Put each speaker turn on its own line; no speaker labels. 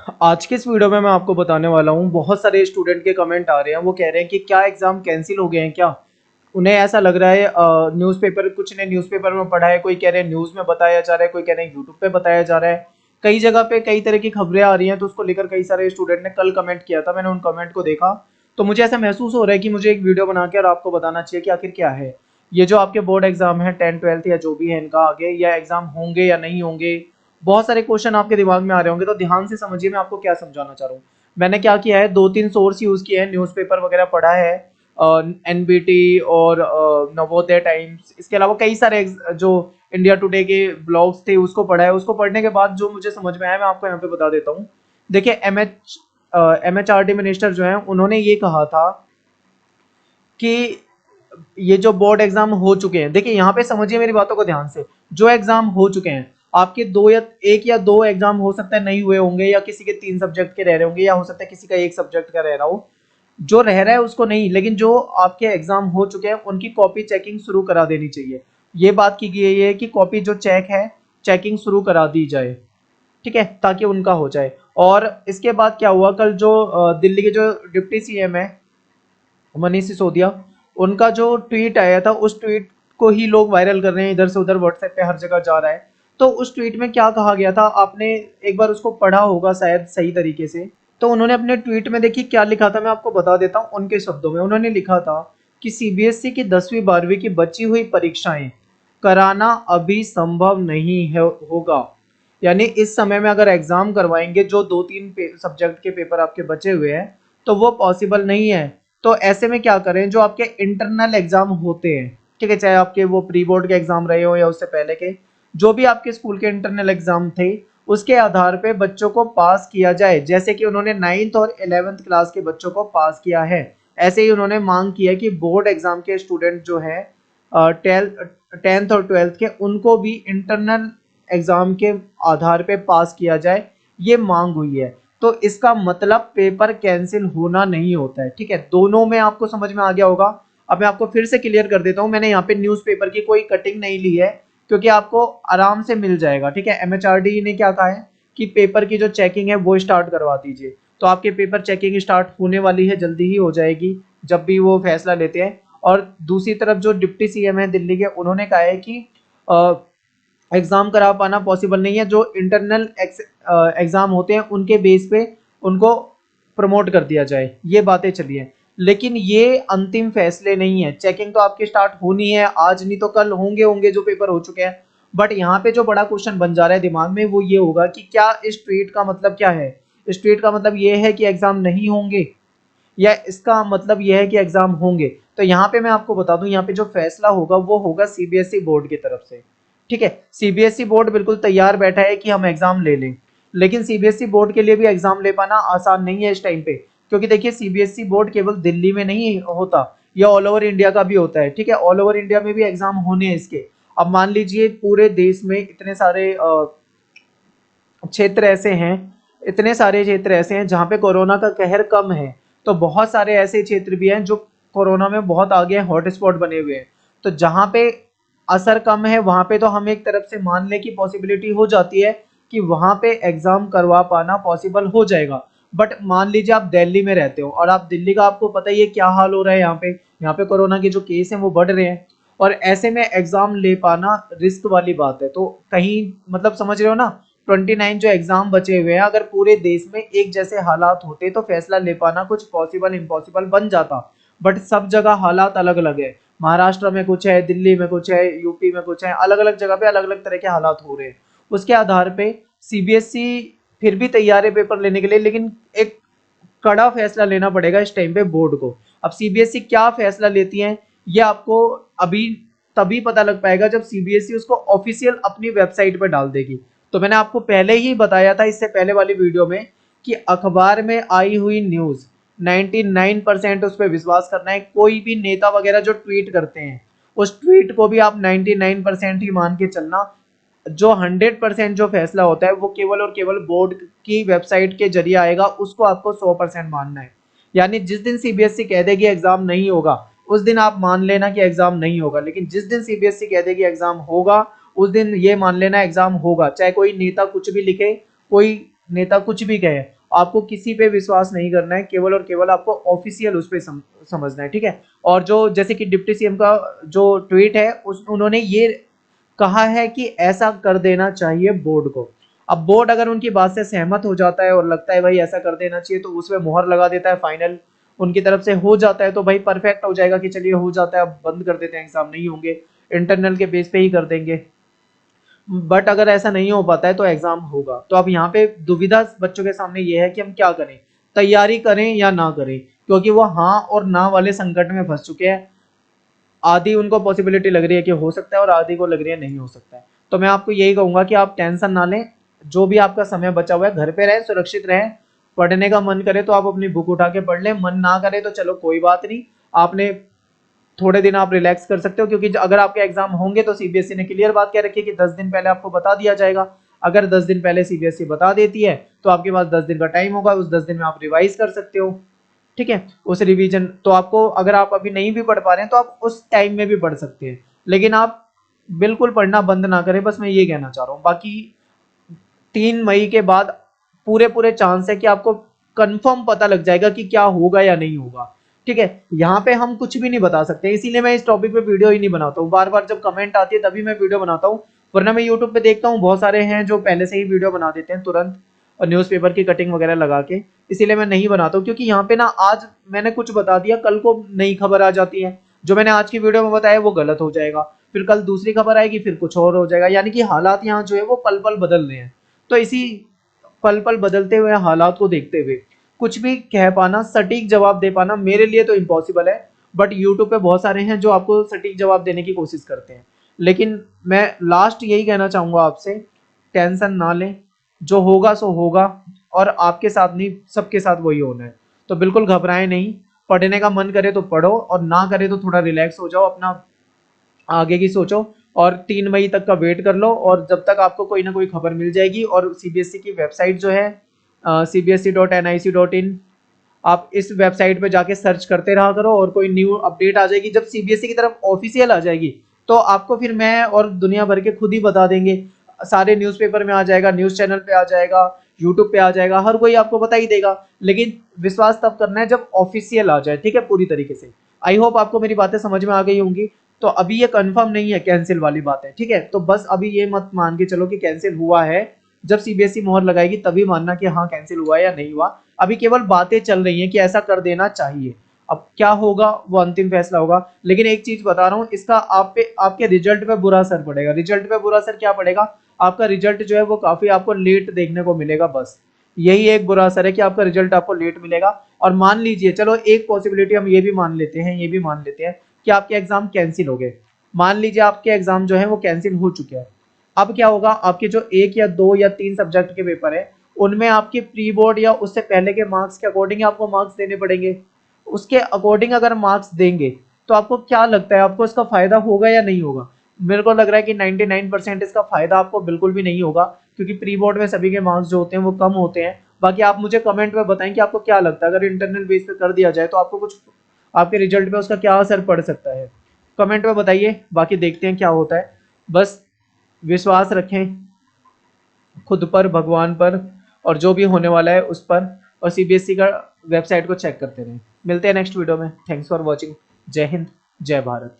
आज के इस वीडियो में मैं आपको बताने वाला हूँ। बहुत सारे स्टूडेंट के कमेंट आ रहे हैं, वो कह रहे हैं कि क्या एग्ज़ाम कैंसिल हो गए हैं क्या। उन्हें ऐसा लग रहा है, न्यूज़पेपर, कुछ ने न्यूज़पेपर में पढ़ा है, कोई कह रहे हैं न्यूज़ में बताया जा रहा है, कोई कह रहे हैं यूट्यूब पे बताया जा रहा है। कई जगह पे कई तरह की खबरें आ रही हैं, तो उसको लेकर कई सारे स्टूडेंट ने कल कमेंट किया था। मैंने उन कमेंट को देखा तो मुझे ऐसा महसूस हो रहा है कि मुझे एक वीडियो बना के और आपको बताना चाहिए कि आखिर क्या है ये जो आपके बोर्ड एग्जाम है, 10th 12th या जो भी है, इनका आगे या एग्जाम होंगे या नहीं होंगे। बहुत सारे क्वेश्चन आपके दिमाग में आ रहे होंगे, तो ध्यान से समझिए मैं आपको क्या समझाना चाह रहा हूँ। मैंने क्या किया है, 2-3 सोर्स यूज़ किए हैं, न्यूज़पेपर वगैरह पढ़ा है, एनबीटी और नवोदय टाइम्स, इसके अलावा कई सारे जो इंडिया टुडे के ब्लॉग्स थे उसको पढ़ा है। उसको पढ़ने के बाद जो मुझे समझ में आया मैं आपको यहाँ पे बता देता हूँ। देखिए, एमएचआरडी मिनिस्टर जो है उन्होंने ये कहा था कि ये जो बोर्ड एग्जाम हो चुके हैं, देखिए यहाँ पे समझिए मेरी बातों को ध्यान से। जो एग्जाम हो चुके हैं, आपके दो या एक या दो एग्जाम हो सकता है नहीं हुए होंगे, या किसी के 3 सब्जेक्ट के रह रहे होंगे, या हो सकता है किसी का 1 सब्जेक्ट का रह रहा हो। जो रह रहा है उसको नहीं, लेकिन जो आपके एग्जाम हो चुके हैं उनकी कॉपी चेकिंग शुरू करा देनी चाहिए। ये बात की गई है कि कॉपी जो चेक है, चेकिंग शुरू करा दी जाए, ठीक है, ताकि उनका हो जाए। और इसके बाद क्या हुआ, कल जो दिल्ली के जो डिप्टी सीएम है मनीष सिसोदिया, उनका जो ट्वीट आया था, उस ट्वीट को ही लोग वायरल कर रहे हैं, इधर से उधर व्हाट्सएप पे हर जगह जा रहा है। तो उस ट्वीट में क्या कहा गया था, आपने एक बार उसको पढ़ा होगा शायद सही तरीके से। तो उन्होंने अपने ट्वीट में देखिए क्या लिखा था, मैं आपको बता देता हूँ उनके शब्दों में। उन्होंने लिखा था कि सीबीएसई की 10वीं 12वीं की बची हुई परीक्षाएं कराना अभी संभव नहीं है होगा। यानी इस समय में अगर एग्जाम करवाएंगे, जो 2-3 सब्जेक्ट के पेपर आपके बचे हुए हैं, तो वो पॉसिबल नहीं है। तो ऐसे में क्या करें, जो आपके इंटरनल एग्जाम होते हैं, ठीक है, चाहे आपके वो प्री बोर्ड के एग्जाम रहे हो या उससे पहले के, जो भी आपके स्कूल के इंटरनल एग्जाम थे, उसके आधार पे बच्चों को पास किया जाए। जैसे कि उन्होंने 9th और 11th क्लास के बच्चों को पास किया है, ऐसे ही उन्होंने मांग की है कि बोर्ड एग्जाम के स्टूडेंट जो है 10th और 12th के, उनको भी इंटरनल एग्जाम के आधार पे पास किया जाए। ये मांग हुई है। तो इसका मतलब पेपर कैंसिल होना नहीं होता है, ठीक है। दोनों में आपको समझ में आ गया होगा। अब मैं आपको फिर से क्लियर कर देता हूँ, मैंने यहाँ पे न्यूज़पेपर की कोई कटिंग नहीं ली है, क्योंकि आपको आराम से मिल जाएगा, ठीक है। एमएचआरडी ने क्या कहा है कि पेपर की जो चेकिंग है वो स्टार्ट करवा दीजिए। तो आपके पेपर चेकिंग स्टार्ट होने वाली है, जल्दी ही हो जाएगी जब भी वो फैसला लेते हैं। और दूसरी तरफ जो डिप्टी सीएम है दिल्ली के, उन्होंने कहा है कि एग्जाम करा पाना पॉसिबल नहीं है। जो इंटरनल एग्जाम होते हैं उनके बेस पे उनको प्रमोट कर दिया जाए, ये बातें चली हैं। लेकिन ये अंतिम फैसले नहीं है। चेकिंग तो आपकी स्टार्ट होनी है, आज नहीं तो कल होंगे होंगे जो पेपर हो चुके हैं। बट यहाँ पे जो बड़ा क्वेश्चन बन जा रहा है दिमाग में, वो ये होगा कि क्या इस ट्वीट का मतलब क्या है। इस ट्वीट का मतलब ये है कि एग्जाम नहीं होंगे, या इसका मतलब ये है कि एग्जाम होंगे। तो यहाँ पे मैं आपको बता दूं, यहाँ पे जो फैसला होगा वो होगा सीबीएसई बोर्ड की तरफ से, ठीक है। सीबीएसई बोर्ड बिल्कुल तैयार बैठा है कि हम एग्जाम ले लें, लेकिन सीबीएसई बोर्ड के लिए भी एग्जाम ले पाना आसान नहीं है इस टाइम पे। क्योंकि देखिए, सीबीएसई बोर्ड केवल दिल्ली में नहीं होता, यह ऑल ओवर इंडिया का भी होता है, ठीक है। ऑल ओवर इंडिया में भी एग्जाम होने हैं इसके। अब मान लीजिए पूरे देश में इतने सारे क्षेत्र ऐसे हैं, इतने सारे क्षेत्र ऐसे हैं जहाँ पे कोरोना का कहर कम है। तो बहुत सारे ऐसे क्षेत्र भी हैं जो कोरोना में बहुत आगे हैं, हॉटस्पॉट बने हुए हैं। तो जहाँ पे असर कम है, वहाँ पे तो हम एक तरफ से मान लें कि पॉसिबिलिटी हो जाती है कि वहाँ पे एग्जाम करवा पाना पॉसिबल हो जाएगा। बट मान लीजिए आप दिल्ली में रहते हो, और आप दिल्ली का आपको पता ही है क्या हाल हो रहा है यहाँ पे कोरोना के जो केस हैं वो बढ़ रहे हैं। और ऐसे में एग्जाम ले पाना रिस्क वाली बात है। तो कहीं, मतलब समझ रहे हो ना, 29 जो एग्जाम बचे हुए हैं, अगर पूरे देश में एक जैसे हालात होते तो फैसला ले पाना कुछ पॉसिबल इम्पॉसिबल बन जाता। बट सब जगह हालात अलग अलग है। महाराष्ट्र में कुछ है, दिल्ली में कुछ है, यूपी में कुछ है, अलग अलग जगह पे अलग अलग तरह के हालात हो रहे हैं। उसके आधार पे सीबीएसई फिर भी तैयार है पेपर लेने के लिए, लेकिन एक कड़ा फैसला लेना पड़ेगा इस टाइम पे बोर्ड को। अब सीबीएसई क्या फैसला लेती है, ये आपको अभी तभी पता लग पाएगा जब सीबीएसई उसको ऑफिशियल अपनी वेबसाइट पर डाल देगी। तो मैंने आपको पहले ही बताया था इससे पहले वाली वीडियो में कि अखबार में आई हुई न्यूज 99% उस पर विश्वास करना है। कोई भी नेता वगैरह जो ट्वीट करते हैं, उस ट्वीट को भी आप 99% ही मान के चलना। जो 100% जो फैसला होता है वो केवल और केवल बोर्ड की वेबसाइट के जरिए आएगा, उसको आपको 100% मानना है। यानी जिस दिन सीबीएसई कह देगी एग्जाम नहीं होगा, उस दिन आप मान लेना कि एग्जाम नहीं होगा। लेकिन जिस दिन सीबीएसई कह देगी एग्जाम होगा, उस दिन ये मान लेना एग्जाम होगा, चाहे कोई नेता कुछ भी लिखे, कोई नेता कुछ भी कहे, आपको किसी पे विश्वास नहीं करना है, केवल और केवल आपको ऑफिशियल उस पे समझना है, ठीक है। और जो जैसे कि डिप्टी सीएम का जो ट्वीट है उन्होंने ये कहा है कि ऐसा कर देना चाहिए बोर्ड को। अब बोर्ड अगर उनकी बात से सहमत हो जाता है और लगता है भाई ऐसा कर देना चाहिए, तो उसमें मोहर लगा देता है, फाइनल उनकी तरफ से हो जाता है, तो भाई परफेक्ट हो जाएगा कि चलिए हो जाता है, अब बंद कर देते हैं, एग्जाम नहीं होंगे, इंटरनल के बेस पे ही कर देंगे। बट अगर ऐसा नहीं हो पाता है तो एग्जाम होगा। तो अब यहाँ पे दुविधा बच्चों के सामने ये है कि हम क्या करें, तैयारी करें या ना करें, क्योंकि वो हाँ और ना वाले संकट में फंस चुके हैं। आधी उनको पॉसिबिलिटी लग रही है कि हो सकता है और आधी को लग रही है नहीं हो सकता है। तो मैं आपको यही कहूंगा कि आप टेंशन ना लें, जो भी आपका समय बचा हुआ है घर पे रहें, सुरक्षित रहें। पढ़ने का मन करे तो आप अपनी बुक उठा के पढ़ लें, मन ना करे तो चलो कोई बात नहीं, आपने थोड़े दिन आप रिलैक्स कर सकते हो, क्योंकि अगर आपके एग्जाम होंगे तो सीबीएसई ने क्लियर बात कह रखी है कि 10 दिन पहले आपको बता दिया जाएगा। अगर 10 दिन पहले सीबीएसई बता देती है तो आपके पास 10 दिन का टाइम होगा, उस 10 दिन में आप रिवाइज कर सकते हो, ठीक है। उस रिवीजन तो आपको, अगर आप अभी नहीं भी पढ़ पा रहे हैं तो आप उस टाइम में भी पढ़ सकते हैं, लेकिन आप बिल्कुल पढ़ना बंद ना करें, बस मैं ये कहना चाह रहा हूँ। बाकी 3 मई के बाद पूरे पूरे चांस है कि आपको कंफर्म पता लग जाएगा कि क्या होगा या नहीं होगा, ठीक है। यहाँ पे हम कुछ भी नहीं बता सकते, इसीलिए मैं इस टॉपिक पे वीडियो ही नहीं बनाता हूँ। बार बार जब कमेंट आती है तभी मैं वीडियो बनाता हूँ, वरना मैं यूट्यूब पे देखता हूँ बहुत सारे हैं जो पहले से ही वीडियो बना देते हैं तुरंत, और न्यूज़पेपर की कटिंग वगैरह लगा के। इसीलिए मैं नहीं बनाता हूँ, क्योंकि यहाँ पे ना आज मैंने कुछ बता दिया, कल को नई खबर आ जाती है, जो मैंने आज की वीडियो में बताया वो गलत हो जाएगा, फिर कल दूसरी खबर आएगी, फिर कुछ और हो जाएगा। यानी कि हालात यहाँ जो है वो पल पल बदल रहे हैं। तो इसी पल पल बदलते हुए हालात को देखते हुए कुछ भी कह पाना, सटीक जवाब दे पाना मेरे लिए तो इम्पॉसिबल है। बट यूट्यूब पे बहुत सारे हैं जो आपको सटीक जवाब देने की कोशिश करते हैं। लेकिन मैं लास्ट यही कहना चाहूंगा आपसे, टेंशन ना लें, जो होगा सो होगा, और आपके साथ नहीं सबके साथ वही होना है। तो बिल्कुल घबराएं नहीं, पढ़ने का मन करे तो पढ़ो, और ना करे तो थोड़ा रिलैक्स हो जाओ, अपना आगे की सोचो, और 3 मई तक का वेट कर लो, और जब तक आपको कोई ना कोई खबर मिल जाएगी। और सीबीएसई की वेबसाइट जो है cbse.nic.in, आप इस वेबसाइट पे जाके सर्च करते रहा करो, और कोई न्यू अपडेट आ जाएगी, जब सीबीएसई की तरफ ऑफिशियल आ जाएगी तो आपको फिर मैं और दुनिया भर के खुद ही बता देंगे। सारे न्यूज़पेपर में आ जाएगा, न्यूज़ चैनल पे आ जाएगा, यूट्यूब पे आ जाएगा, हर कोई आपको बता ही देगा। लेकिन विश्वास तब करना है जब ऑफिशियल आ जाए, ठीक है, पूरी तरीके से। आई होप आपको मेरी बातें समझ में आ गई होंगी। तो अभी ये कंफर्म नहीं है, कैंसिल वाली बात है, ठीक है। तो बस अभी ये मत मान के चलो कि कैंसिल हुआ है, जब सीबीएसई मोहर लगाएगी तभी मानना कि हाँ कैंसिल हुआ है या नहीं हुआ। अभी केवल बातें चल रही हैं कि ऐसा कर देना चाहिए, अब क्या होगा वो अंतिम फैसला होगा। लेकिन एक चीज बता रहा हूँ, इसका आप पे, आपके रिजल्ट पे बुरा असर पड़ेगा। रिजल्ट पे बुरा असर क्या पड़ेगा, आपका रिजल्ट जो है वो काफी आपको लेट देखने को मिलेगा, बस यही एक बुरा असर है कि आपका रिजल्ट आपको लेट मिलेगा। और मान लीजिए, चलो एक पॉसिबिलिटी हम ये भी मान लेते हैं, ये भी मान लेते हैं कि आपके एग्जाम कैंसिल हो गए। मान लीजिए आपके एग्जाम जो है वो कैंसिल हो चुके हैं, अब क्या होगा, आपके जो 1 या 2 या 3 सब्जेक्ट के पेपर है उनमें आपके प्री बोर्ड या उससे पहले के मार्क्स के अकॉर्डिंग आपको मार्क्स देने पड़ेंगे। उसके अकॉर्डिंग अगर मार्क्स देंगे तो आपको क्या लगता है, आपको इसका फायदा होगा या नहीं होगा। मेरे को लग रहा है कि 99% इसका फायदा आपको बिल्कुल भी नहीं होगा, क्योंकि प्री बोर्ड में सभी के मार्क्स जो होते हैं वो कम होते हैं। बाकी आप मुझे कमेंट में बताएं कि आपको क्या लगता है, अगर इंटरनल बेस पे कर दिया जाए तो आपको कुछ, आपके रिजल्ट पे उसका क्या असर पड़ सकता है, कमेंट में बताइए। बाकी देखते हैं क्या होता है। बस विश्वास रखें खुद पर, भगवान पर, और जो भी होने वाला है उस पर, और सीबीएसई का वेबसाइट को चेक करते रहें। मिलते हैं नेक्स्ट वीडियो में। Thanks for watching. जय हिंद, जय भारत।